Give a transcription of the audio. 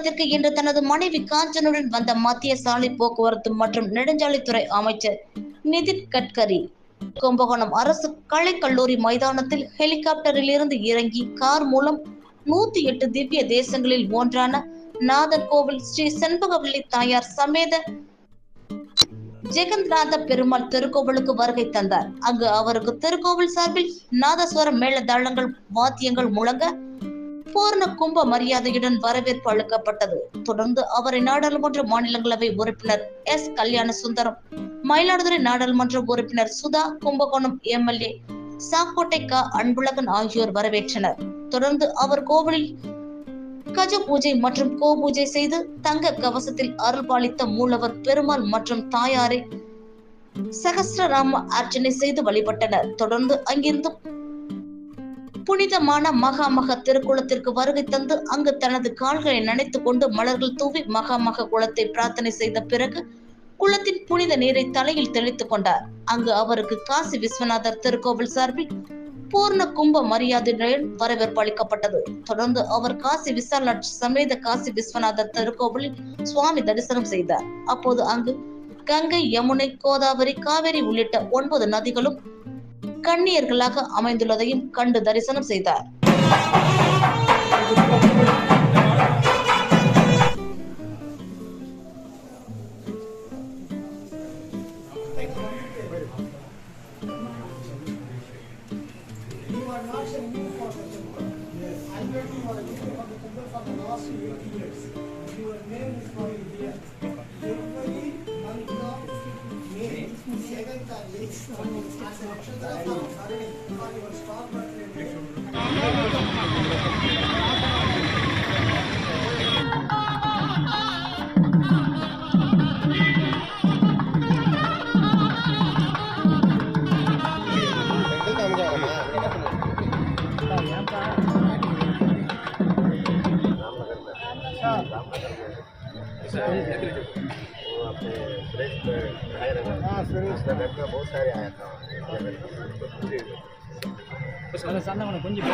கும்பகோணத்திற்கு இன்று தனது மனைவி காஞ்சனுடன் வந்த மத்திய சாலை போக்குவரத்து மற்றும் நெடுஞ்சாலைத்துறை அமைச்சர் நிதின் கட்கரி கும்பகோணம் அரசு கலைக்கல்லூரி மைதானத்தில் ஹெலிகாப்டரில் இருந்து இறங்கி கார் மூலம் 108 திவ்ய தேசங்களில் ஒன்றான நாதர்கோவில் ஸ்ரீ செண்பகவல்லி தாயார் சமேத ஜெகந்நாத பெருமாள் திருக்கோவிலுக்கு வருகை தந்தார். அங்கு அவருக்கு திருக்கோவில் சார்பில் நாதஸ்வர மேளதாளங்கள் வாத்தியங்கள் முழங்க பூர்ண கும்ப மரியாதையுடன் வரவேற்பு அளிக்கப்பட்டது. தொடர்ந்து அவரை நாடாளுமன்ற மாநிலங்களவை உறுப்பினர் எஸ் கல்யாண சுந்தரம், மயிலாடுதுறை நாடாளுமன்ற உறுப்பினர் சுதா, கும்பகோணம் எம்எல்ஏ சாக்கோட்டை க அன்பழகன் ஆகியோர் வரவேற்றனர். தொடர்ந்து அவர் கோவிலில் கஜ பூஜை மற்றும் கோ பூஜை செய்து தங்க கவசத்தில் அருள்பாலித்த மூலவர் பெருமாள் மற்றும் தாயாரை சகஸ்ரநாம அர்ச்சனை செய்து வழிபட்டனர். தொடர்ந்து அங்கிருந்து புனிதமான மகாமக திருக்குளத்திற்கு வருகை தந்து அங்கு தனது கால்களை நனைத்துக் கொண்டு மலர்கள் தூவி மகாமக குளத்தை பிரார்த்தனை செய்த பிறகு குளத்தின் புனித நீரை தலையில் தெளித்துக் கொண்டார். அங்கு அவருக்கு காசி விஸ்வநாதர் திருக்கோவில் சார்பில் பூர்ண கும்ப மரியாதையுடன் வரவேற்பு அளிக்கப்பட்டது. தொடர்ந்து அவர் காசி விசாலாட்சி சமேத காசி விஸ்வநாதர் திருக்கோவிலில் சுவாமி தரிசனம் செய்தார். அப்போது அங்கு கங்கை, யமுனை, கோதாவரி, காவேரி உள்ளிட்ட 9 நதிகளும் கன்னியர்களாக அமைந்துள்ளதையும் கண்டு தரிசனம் செய்தார். बहुत सारे आया था கொஞ்சம்